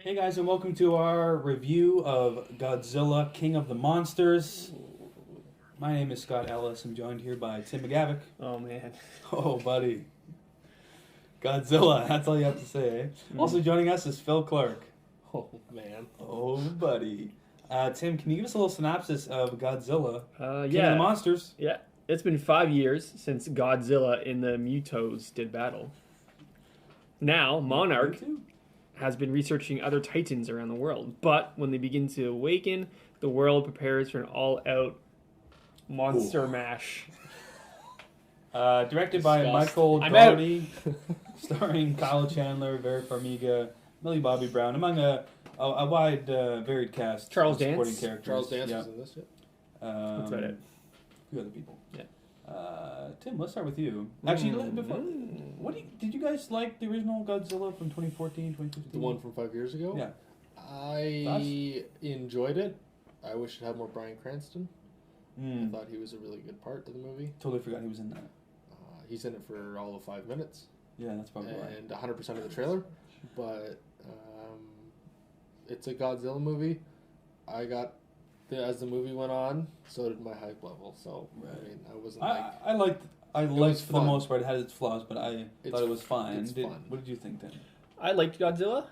Hey guys, and welcome to our review of Godzilla, King of the Monsters. My name is Scott Ellis. I'm joined here by Tim McGavick. Oh man. Oh, buddy. Godzilla, that's all you have to say, eh? Also joining us is Phil Clark. Oh man. Oh, buddy. Tim, can you give us a little synopsis of Godzilla, King of Yeah. the Monsters? Yeah. It's been 5 years since Godzilla and the Mutos did battle. Now, Monarch has been researching other titans around the world, but when they begin to awaken, the world prepares for an all-out monster mash. Directed by Disgust. Michael I'm out. Dougherty, starring Kyle Chandler, Vera Farmiga, Millie Bobby Brown, among a wide, varied cast Charles of supporting Dance. characters. Charles Dance Yeah. was in this, yeah. That's about it. A few other people. Yeah. Tim, let's start with you. Actually, before, did you guys like the original Godzilla from 2014, 2015? The one from 5 years ago? Yeah. I enjoyed it. I wish it had more Bryan Cranston. I Mm, thought he was a really good part to the movie. totally forgot he was in that. He's in it for all of 5 minutes Yeah, that's probably why. and 100% of the trailer. But it's a Godzilla movie. As the movie went on, so did my hype level. So, Right. I mean, I wasn't like... I liked was for the fun. most part. It had its flaws, but I It's- thought it was fine. it's fun. What did you think, Tim? I liked Godzilla.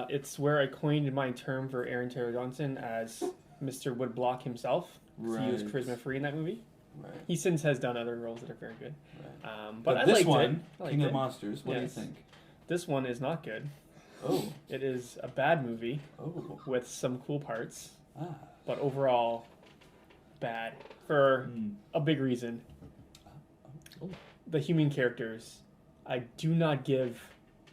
It's where I coined my term for Aaron Taylor Johnson as Mr. Woodblock himself. Right. He was charisma free in that movie. Right. He since has done other roles that are very good. Right. But I this liked one, it. I liked King of it. the Monsters, what Yes. do you think? This one is not good. Oh. It is a bad movie Oh. with some cool parts, Ah. but overall bad for Mm. a big reason. Oh. The human characters, I do not give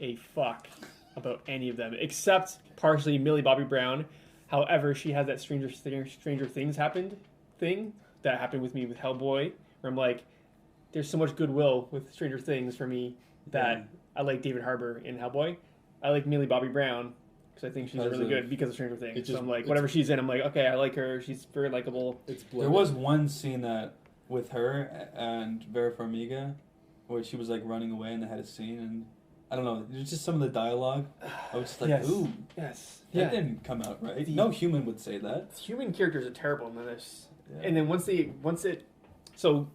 a fuck about any of them except partially Millie Bobby Brown. However, she has that Stranger Things thing that happened with me with Hellboy, where I'm like, there's so much goodwill with Stranger Things for me that Yeah. I like David Harbour in Hellboy. I like Millie Bobby Brown because I think she's Because really of- good because of Stranger Things. It's So just- I'm like, it's- whatever she's in, I'm like, okay, I like her. She's very likable. It's There blended. was one scene that with her and Vera Farmiga where she was like running away and they had a scene and I don't know, there's just some of the dialogue. I was just like, Yes. ooh, Yes. that didn't come out right. No human would say that. Human characters are terrible in this. Yeah. And then so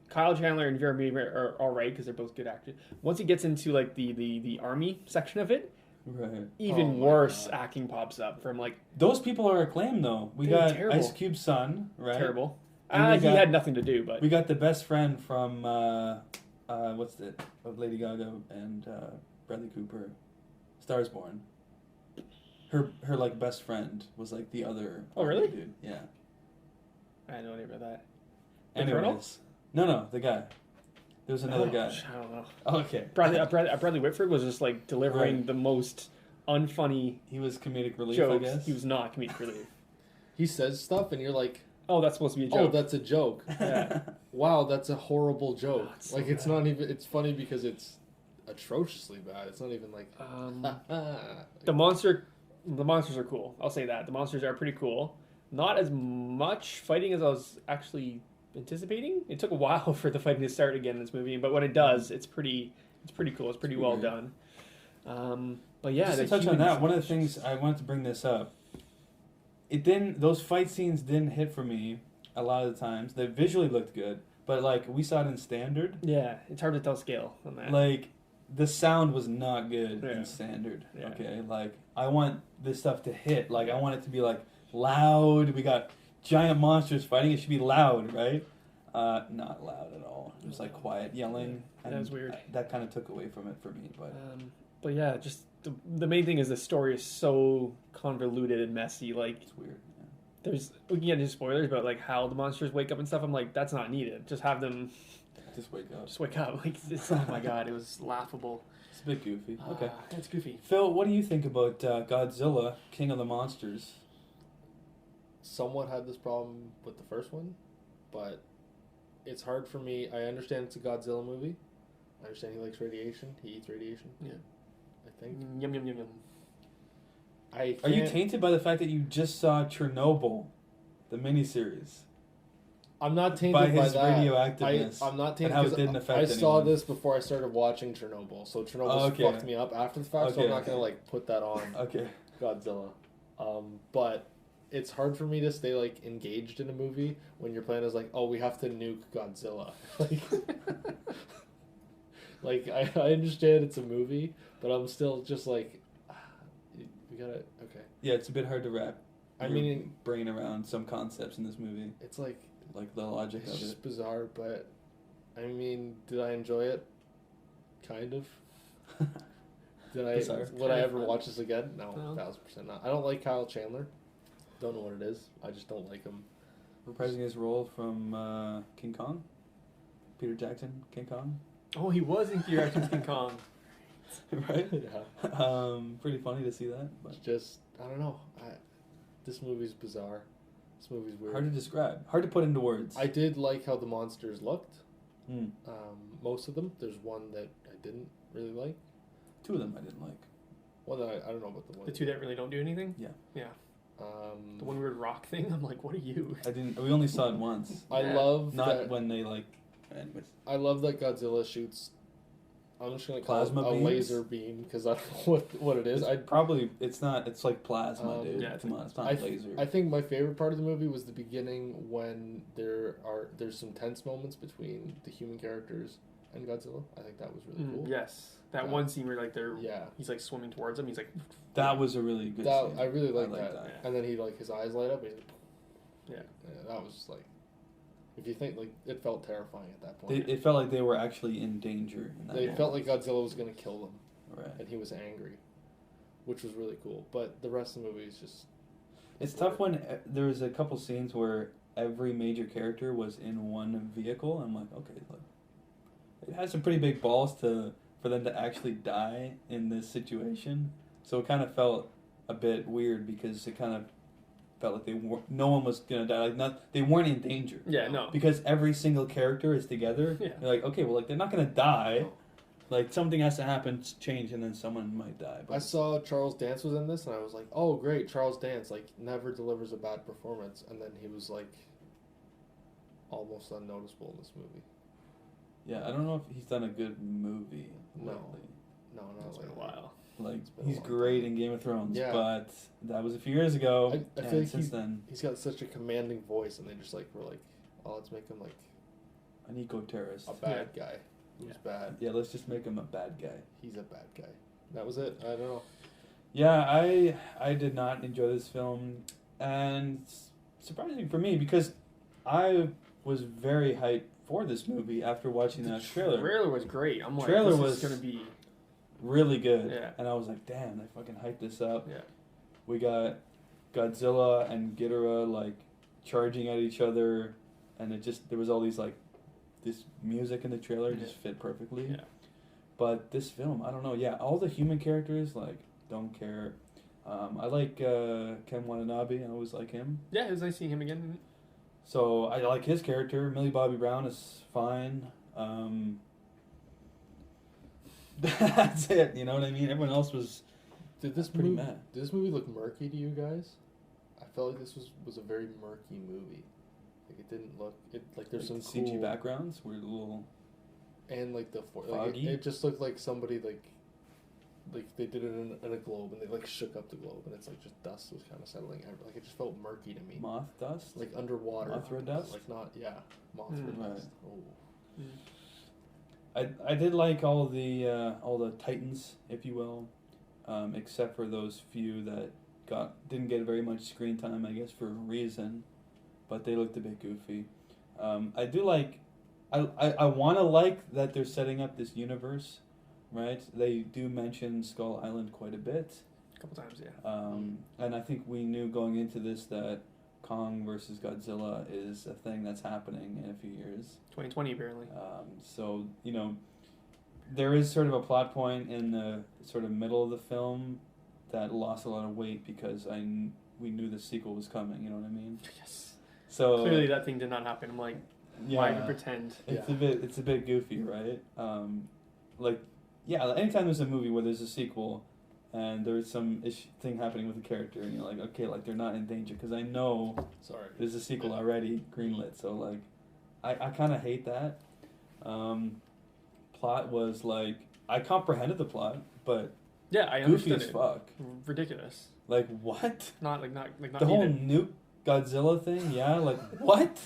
Kyle Chandler and Vera Farmiga are all right because they're both good actors. Once he gets into like the army section of it, Right. even Oh my worse God. acting pops up from like Those people are acclaimed though. We They're got terrible. Ice Cube's son, right? terrible. And we He got- had nothing to do, but We got the best friend from what's it? Of Lady Gaga and Bradley Cooper, Stars Born. Her like best friend was like the other. Oh, really? Dude. Yeah. I had no idea about that. The Colonel? Anyways, no, the guy. There was another guy. I don't know. Okay. Bradley Whitford was just like delivering Right. the most unfunny He was comedic relief, jokes. I guess. He was not comedic relief. He says stuff and you're like, Oh, that's supposed to be a oh, joke. that's a joke. Yeah. Wow, that's a horrible joke. Oh, it's so like, it's bad. not even... It's funny because it's atrociously bad. It's not even like... The monsters are cool. I'll say that. The monsters are pretty cool. Not as much fighting as I was actually anticipating. It took a while for the fighting to start again in this movie, but when it does, it's pretty cool. It's pretty well weird. done. But yeah, Just to the touch on human- that, one of the things I wanted to bring this up. Those fight scenes didn't hit for me a lot of the times. They visually looked good, but like we saw it in standard. Yeah, it's hard to tell scale on that. Like the sound was not good Yeah. in standard. Yeah. Okay, like I want this stuff to hit. Like I want it to be like loud. We got giant monsters fighting. It should be loud, right? Not loud at all. It was like quiet yelling. Yeah, that was weird. That kind of took away from it for me. But yeah, just the main thing is the story is so convoluted and messy. Like It's weird. we can get into spoilers, but like how the monsters wake up and stuff. I'm like, that's not needed. Just have them Just wake up. just wake up. Like oh my god, it was laughable. It's a bit goofy. Okay. It's goofy. Phil, what do you think about Godzilla, King of the Monsters? Somewhat had this problem with the first one, but it's hard for me. I understand it's a Godzilla movie. I understand he likes radiation. He eats radiation. Yeah. I think. Yum yum yum yum. Are you tainted by the fact that you just saw Chernobyl, the miniseries? I'm not tainted by by his that. radioactiveness I'm not tainted and how it because didn't affect I saw anyone. this before I started watching Chernobyl, so Chernobyl Oh, okay. fucked me up after the fact. So Okay. I'm not gonna like put that on. Okay. Godzilla. But it's hard for me to stay like engaged in a movie when your plan is like, oh, we have to nuke Godzilla. Like I understand it's a movie, but I'm still just like, we gotta okay. Yeah, it's a bit hard to wrap. I your mean, brain around some concepts in this movie, it's like the logic it's of just it. bizarre. But I mean, did I enjoy it? Kind of. Bizarre. Would I ever watch this again? No, No. 1000% not. I don't like Kyle Chandler. Don't know what it is. I just don't like him. Reprising his role from King Kong, Peter Jackson, King Kong, Oh, he was in Peter Jackson's King Kong. right? Yeah. Pretty funny to see that, but It's just I don't know. This movie's bizarre. This movie's weird. hard to describe, hard to put into words. I did like how the monsters looked. Mm. Most of them. There's one that I didn't really like. Two of them I didn't like. One that I don't know about the one. The two that really don't do anything? Yeah. Yeah. The one weird rock thing, I'm like, what are you? I didn't. We only saw it once. I Yeah. love Not that. when they like. Anyways, I love that Godzilla shoots. I'm just gonna call Plasma it a beams? laser beam because I don't know what it is. it's not. It's like plasma, dude. yeah, it's Come like on, it's not I laser. I think my favorite part of the movie was the beginning when there's some tense moments between the human characters and Godzilla. I think that was really cool. Yes. That Yeah. one scene where like they're Yeah. he's like swimming towards him. He's like, That was a really good That scene. I really liked like that. that. And then he like his eyes light up. And he's like, Yeah. That was like, if you think like it felt terrifying at that point. It felt like they were actually in danger. In that They moment. felt like Godzilla was gonna kill them, Right. and he was angry, which was really cool. But the rest of the movie is just. It's tough when there was a couple scenes where every major character was in one vehicle. I'm like, okay, look, it has some pretty big balls for them to actually die in this situation. So it kind of felt a bit weird because it kind of felt like no one was gonna die. Like they weren't in danger. yeah, no. Because every single character is together. Yeah. You're like, okay, well, like they're not gonna die. Like something has to happen, change, and then someone might die. I saw Charles Dance was in this, and I was like, "Oh, great, Charles Dance! Like, never delivers a bad performance." And then he was like, almost unnoticeable in this movie. Yeah, I don't know if he's done a good movie No. lately. No, not It's been a lately. while. Like It's been a he's long great time. in Game of Thrones, Yeah. but that was a few years ago. I and feel like since then, He's got such a commanding voice, and they just like were like, "Oh, let's make him like an eco-terrorist. a bad guy. Who's bad? Yeah, let's just make him a bad guy. He's a bad guy." That was it. I don't know. Yeah, I did not enjoy this film, and surprising for me because I was very hyped for this movie after watching that trailer. Trailer was great. I'm like, Trailer this was- is gonna be. Really good. Yeah. And I was like, damn, they fucking hyped this up. Yeah. We got Godzilla and Ghidorah like charging at each other, and there was all these like this music in the trailer just fit perfectly. Yeah. But this film, I don't know. Yeah, all the human characters like don't care. I like Ken Watanabe. I always like him. Yeah, it was nice seeing him again. So I like his character. Millie Bobby Brown is fine. That's it. You know what I mean? Everyone else was Did this pretty movie? mad. Did this movie look murky to you guys? I felt like this was a very murky movie. Like it didn't look it like there's Like some the CG cool, backgrounds were a little. and like the like foggy. it just looked like somebody like they did it in a globe and they like shook up the globe and it's like just dust was kind of settling out. Like it just felt murky to me. Moth dust? Like underwater. Mothra dust? Like not mothra Right. dust. Oh. I did like all the titans, if you will, except for those few that didn't get very much screen time, I guess for a reason, but they looked a bit goofy. I do like, I want to like that they're setting up this universe, right? They do mention Skull Island quite a bit, A couple times, yeah. and I think we knew going into this that Kong versus Godzilla is a thing that's happening in a few years. 2020 apparently. So, you know, there is sort of a plot point in the sort of middle of the film that lost a lot of weight because we knew the sequel was coming, you know what I mean? Yes. So Clearly that thing did not happen. I'm like, why yeah, pretend? it's a bit goofy, right? Anytime there's a movie where there's a sequel and there's some thing happening with the character and you're like, okay, like they're not in danger because I know Sorry. there's a sequel already greenlit, so like I kind of hate that. Plot was like I comprehended the plot, but Yeah, I goofy understood as it. fuck. Ridiculous. Like what? Not The whole needed. nuke Godzilla thing, yeah. Like what?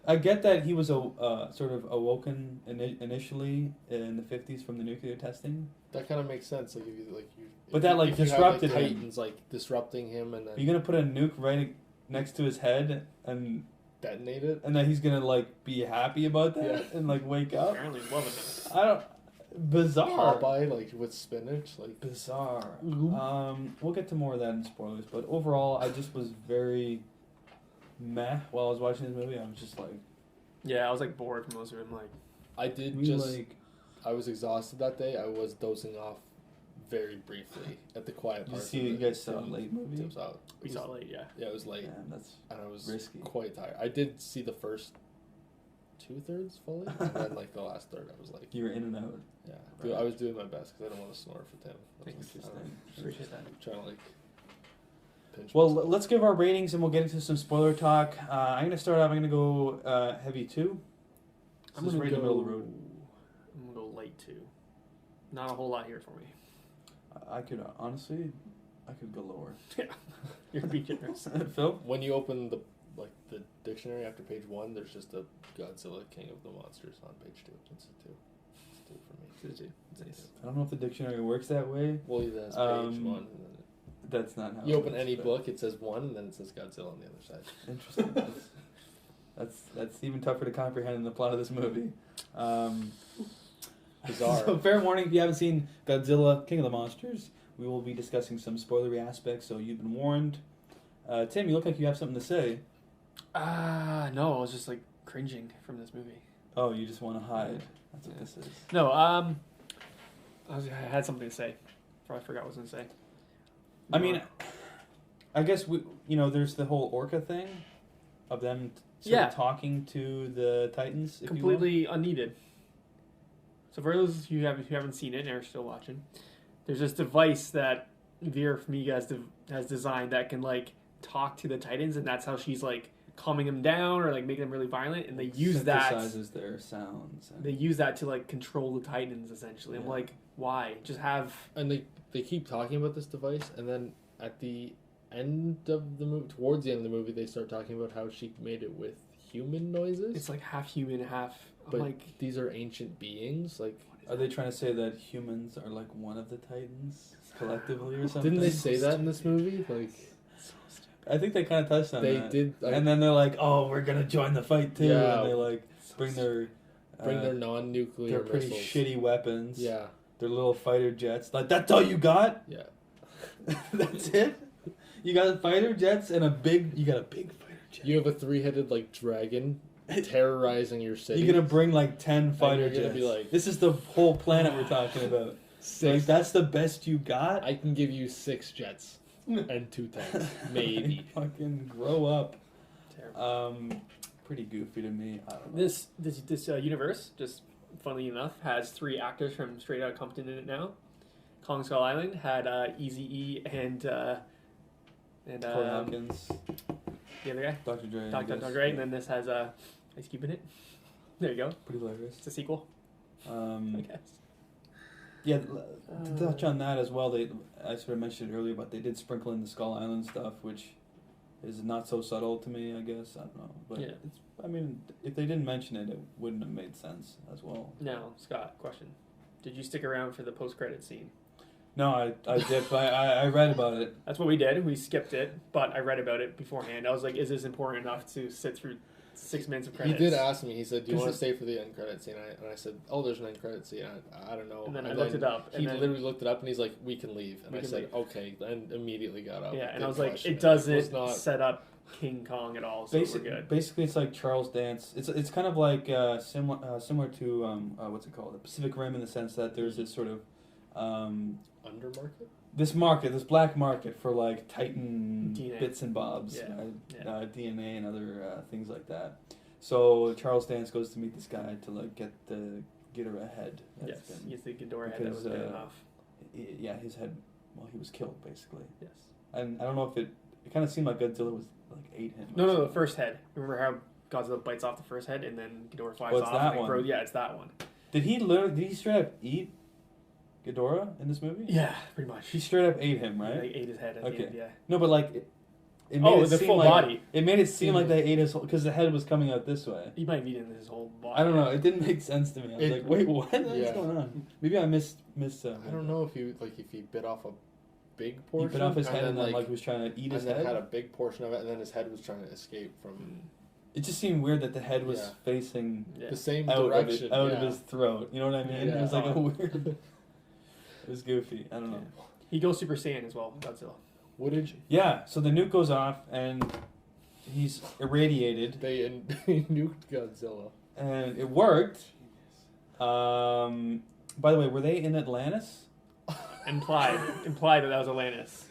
I get that he was sort of awoken initially in the 50s from the nuclear testing. That kind of makes sense. Like if you But that, like, if you disrupted have, him. like, Titans like disrupting him, and then Are you gonna put a nuke right next to his head and detonate it. then he's gonna like be happy about that Yeah. and like wake up? Apparently loving it. I don't. Bizarre. Popeye, like with spinach, like Bizarre. Mhm. We'll get to more of that in spoilers, but overall, I just was very meh while I was watching this movie. I was just like, Yeah, I was like bored for most of it. I'm like, I did we just. like. I was exhausted that day. I was dozing off very briefly at the quiet You part. see, you guys saw a late movie. It was out. we saw it late, yeah. Yeah, it was late, Damn, that's and I was risky. quite tired. I did see the first 2/3 fully, and then like the last third, I was like, You were in and out. yeah, Right. I was doing my best because I don't want to snore for Tim. I was Thanks. like, I don't know, Appreciate that. trying to like pinch. Well, myself. let's give our ratings and we'll get into some spoiler talk. I'm gonna start off. I'm gonna go heavy 2. I'm This is gonna right go. in the middle of the road. I'm gonna go light 2. Not a whole lot here for me. I could honestly, I could go lower. You're being generous. Phil. When you open the dictionary after page 1, there's just a Godzilla King of the Monsters on page 2. It's a 2. It's a 2 for me. Two. Nice. I don't know if the dictionary works that way. Well, it has page 1, and then That's not how. you it open works, any but- book, it says 1, and then it says Godzilla on the other side. Interesting. That's even tougher to comprehend than the plot of this movie. Bizarre. So fair warning, if you haven't seen Godzilla, King of the Monsters, we will be discussing some spoilery aspects, so you've been warned. Tim, you look like you have something to say. No, I was just like cringing from this movie. Oh, you just want to hide. That's what this is. No, I had something to say. Probably forgot what I was gonna say. I mean, I guess there's the whole orca thing of them sort of talking to the Titans. If you will. completely unneeded. So for those who haven't seen it and are still watching, there's this device that Vera Farmiga has designed that can like talk to the Titans, and that's how she's like calming them down or like making them really violent. And they use that. Synthesizes their sounds. They use that to like control the Titans essentially. I'm Yeah. like, why? Just have. And they keep talking about this device, and then at the end of the movie, towards the end of the movie, they start talking about how she made it with human noises. It's like half human, half. I'm but like, these are ancient beings. Like, Are they trying to say that humans are like one of the Titans collectively or something? didn't they say that in this movie? Like, so stupid. I think they kind of touched on they that. did. Like, And then they're like, "Oh, we're gonna join the fight too," Yeah. and they like bring their their non-nuclear their pretty missiles. shitty weapons. Yeah, Their little fighter jets. Like that's all you got? yeah. That's it? You got fighter jets and you got a big fighter jet. You have a 3-headed like dragon terrorizing your city. You're gonna bring like 10 fighter you're gonna jets. be like- This is the whole planet we're talking about. Like, that's the best you got? I can give you 6 jets and 2 tanks, maybe. Fucking grow up. Terrible. Pretty goofy to me. I don't know. This universe, just funnily enough, has 3 actors from Straight Outta Compton in it now. Kong Skull Island had Eazy-E and Corey Hawkins, the other guy, Dr. Dre. I Dr. guess. Dre, and then this has Ice Cube in it. There you go. Pretty hilarious. It's a sequel, I guess. Yeah, to touch on that as well, I sort of mentioned it earlier, but they did sprinkle in the Skull Island stuff, which is not so subtle to me, I guess. I don't know. But Yeah. if they didn't mention it, it wouldn't have made sense as well. Now, Scott, question: did you stick around for the post-credit scene? No, I did, but I read about it. That's what we did. We skipped it, but I read about it beforehand. I was like, is this important enough to sit through 6 minutes of He credits? did ask me. He said, "Do you Is want it- to stay for the end credit scene?" And I said, "Oh, there's an end credit scene. I don't know." And then I looked it up, He and then- literally looked it up, and he's like, "We can leave." And We I can said, leave. "Okay," and immediately got up. Yeah, and Didn't I was like, question it Was doesn't not. set up King Kong at all, so we're good. Basically, it's like Charles Dance. It's kind of like similar to what's it called, the Pacific Rim, in the sense that there's this sort of Undermarket. this black market for like Titan DNA. bits and bobs, Yeah. right? Yeah. DNA and other things like that. So Charles Dance goes to meet this guy to like get her a head. Yes, That's been- he's the Ghidorah head that was because, bitten off. yeah, his head. Well, he was killed basically, Yes. and I don't know if it kind of seemed like Godzilla was like ate him. or No, the something. first head. Remember how Godzilla bites off the first head and then Ghidorah flies Oh, it's off? that and one. grows, yeah, it's that one. Did he straight up eat Ghidorah in this movie? Yeah, pretty much. He straight up ate him, He, right? like, ate his head at the Okay. end, yeah. No, but like it made it the seem full like, body. It made it seem like they ate his whole, because the head was coming out this way. He might have eaten his whole body. I don't know. It didn't make sense to me. I was like, wait, what? What's Yeah. going on? Maybe I missed. I don't know if he bit off a big portion. He bit off his head and then like like was trying to eat his and then head. had a big portion of it, and then his head was trying to escape from It just seemed weird that the head was Yeah. facing Yeah. the same out direction. of his throat. You know what I mean? Yeah. It was like a weird. It was goofy. I don't know. Yeah. He goes Super Saiyan as well, Godzilla. What did you? Yeah. So the nuke goes off and he's irradiated, They nuked Godzilla. and it worked. By the way, were they in Atlantis? Implied that was Atlantis.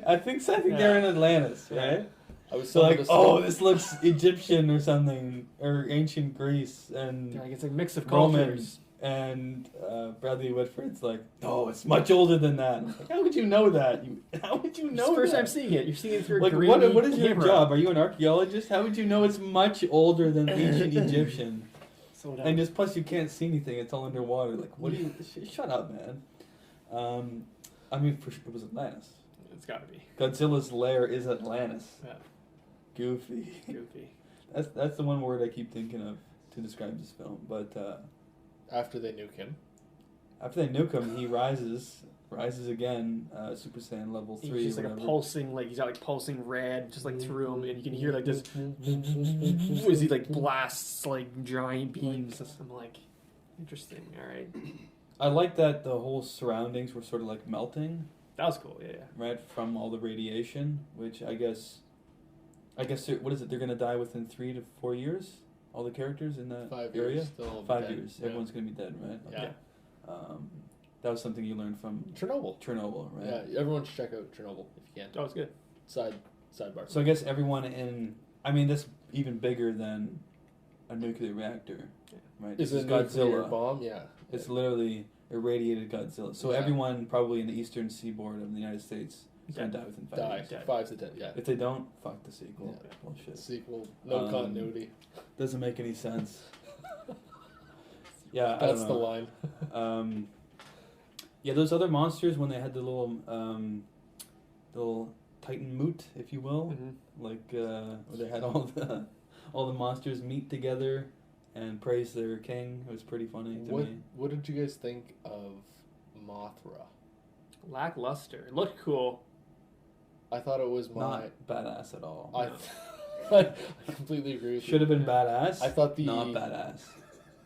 I think so. I think they're in Atlantis, Yeah. right? I was So like, this- oh, this looks Egyptian or something, or ancient Greece, and Like it's a mix of Roman. cultures. And Bradley Whitford's like, no, it's much older than that. I'm like, how would you know that? How would you It's know the first that? time seeing it. You're seeing it through a Like, green what is your camera. job? Are you an archaeologist? How would you know it's much older than ancient Egyptian? So And just plus, you can't see anything. It's all underwater. Like, what do you? Shut up, man. I mean, it was Atlantis. it's got to be Godzilla's lair is Atlantis. Yeah. Goofy. goofy. That's the one word I keep thinking of to describe this film. But after they nuke him. after they nuke him, he rises again, Super Saiyan level 3. He's just like a pulsing, like he's got like pulsing red, just like through him, and you can hear like this as he like blasts like giant beams. I'm like, interesting. All right, I like that the whole surroundings were sort of like melting, that was cool. Yeah, yeah. right, from all the radiation, which I guess what is it? They're gonna die within 3 to 4 years. All the characters in that 5 area. years. Still 5 dead. years. Yeah. Everyone's gonna be dead, right? Yeah. That was something you learned from Chernobyl. Chernobyl, right? Yeah, everyone should check out Chernobyl if you can. That was good. Sidebar. So I guess everyone in, I mean, that's even bigger than a nuclear reactor, right? Is This a nuclear Godzilla. bomb? Yeah. It's literally irradiated Godzilla. So Yeah. everyone probably in the eastern seaboard of the United States is going to die within 5 Die. years. Dead. 5 to 10. Yeah. If they don't, fuck the sequel. Yeah. Bullshit. Sequel. No continuity. Doesn't make any sense. Yeah, That's I the don't know. line. Yeah, those other monsters when they had the little Titan moot, if you will, Mm-hmm. like where they had all the monsters meet together and praise their king. It was pretty funny to me. What did you guys think of Mothra? Lackluster. It looked cool. I thought it was Not badass at all. I completely agree with Should you. have been badass. I thought the not badass.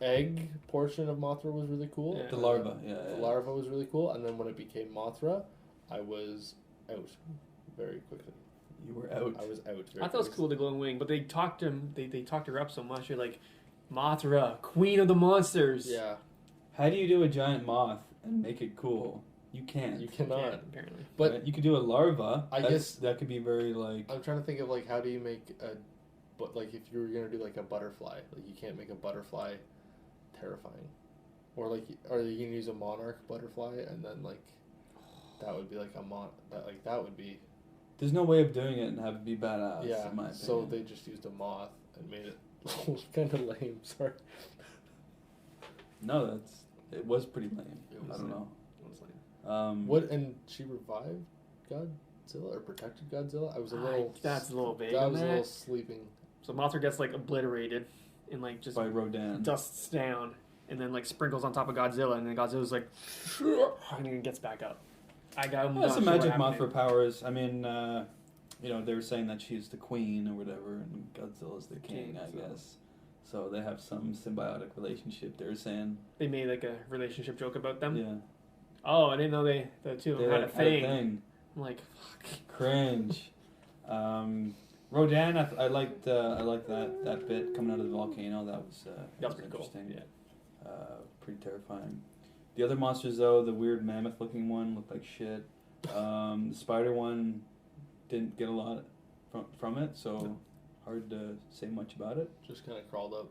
egg portion of Mothra was really cool. Yeah. The larva, yeah. The larva was really cool, and then when it became Mothra, I was out very quickly. You were out. I was out. Very I thought it was quickly. cool, the glowing wing, but they talked him. They talked her up so much. You're like, Mothra, queen of the monsters. Yeah, How do you do a giant moth and make it cool? You can't. you Yeah, cannot. apparently. But Right? You could do a larva. I That's- guess- that could be very like. I'm trying to think of like how do you make a, but like if you were gonna do like a butterfly, like you can't make a butterfly terrifying, or like are you gonna use a monarch butterfly and then like that would be like that would be There's no way of doing it and have it be badass. yeah. In my opinion. So they just used a moth and made it kind of lame. Sorry. No, it was pretty lame. It was I don't know. It was like, What and she revived Godzilla or protected Godzilla? I was a little. that's a little vague I on was a that. little sleeping. So Mothra gets like obliterated and like just By Rodan. dusts down and then like sprinkles on top of Godzilla and then Godzilla's like and then gets back up. I'm Well, not some sure magic what Mothra happened. powers. I mean, they were saying that she's the queen or whatever, and Godzilla's the king, I So- guess. So they have some symbiotic relationship. They were saying, They made like a relationship joke about them. yeah, Oh, I didn't know the two of they them had a had thing. I'm like, fuck. Cringe. Rodan, I liked that bit coming out of the volcano. That was pretty cool. interesting. Yeah. Pretty terrifying. The other monsters, though, the weird mammoth-looking one looked like shit. The spider one didn't get a lot from it, so hard to say much about it. Just kind of crawled up.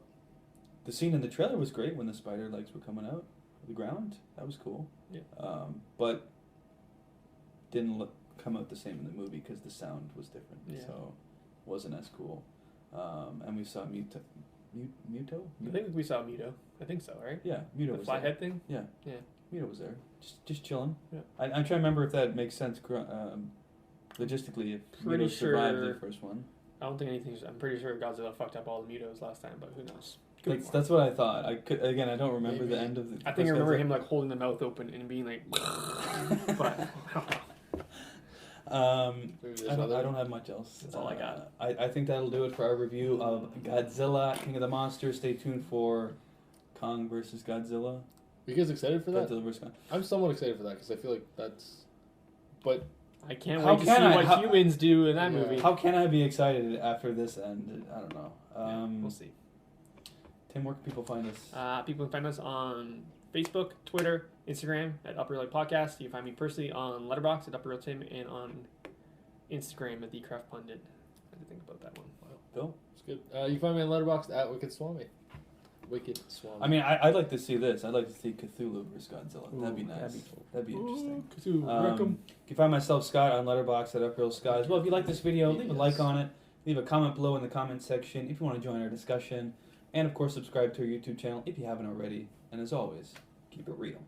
The scene in the trailer was great when the spider legs were coming out of the ground. That was cool. Yeah. But didn't come out the same in the movie because the sound was different. Yeah. So wasn't as cool. And we saw Muto? I think we saw Muto. I think so, right? Yeah, Muto The was fly there. head thing? Yeah. Yeah. Mito was there, just chilling. Yeah. I'm trying to remember if that makes sense logistically. If Pretty Mito survived sure- the first one. I don't think anything's. I'm pretty sure Godzilla fucked up all the Mutos last time, but who knows? Could be more. That's what I thought. I don't remember Maybe. the end of the. I think I first remember Godzilla. him like holding the mouth open and being like, but Maybe there's I other. don't have much else. That's all I got. I think that'll do it for our review of Godzilla, King of the Monsters. Stay tuned for Kong versus Godzilla. Are you guys excited for that? Godzilla versus Kong. I'm somewhat excited for that because I feel like that's. But I can't How wait to can see I- what how- humans do in that Yeah. movie. How can I be excited after this ended? I don't know. Yeah, we'll see. Tim, where can people find us? People can find us on Facebook, Twitter, Instagram at Upper Real Life Podcast. You can find me personally on Letterboxd at Upper Real Tim and on Instagram at The Craft Pundit. I had to think about that one. Bill? it's good. You can find me on Letterboxd at Wicked Swami. Wicked Swami. I mean, I'd like to see this. I'd like to see Cthulhu versus Godzilla. That'd be Ooh, nice. that'd be That'd be interesting. Wreck 'em. You can find myself, Scott, on Letterboxd at Uphill Scott as well. If you like this video, leave a like on it. Leave a comment below in the comment section if you want to join our discussion. And, of course, subscribe to our YouTube channel if you haven't already. And as always, keep it real.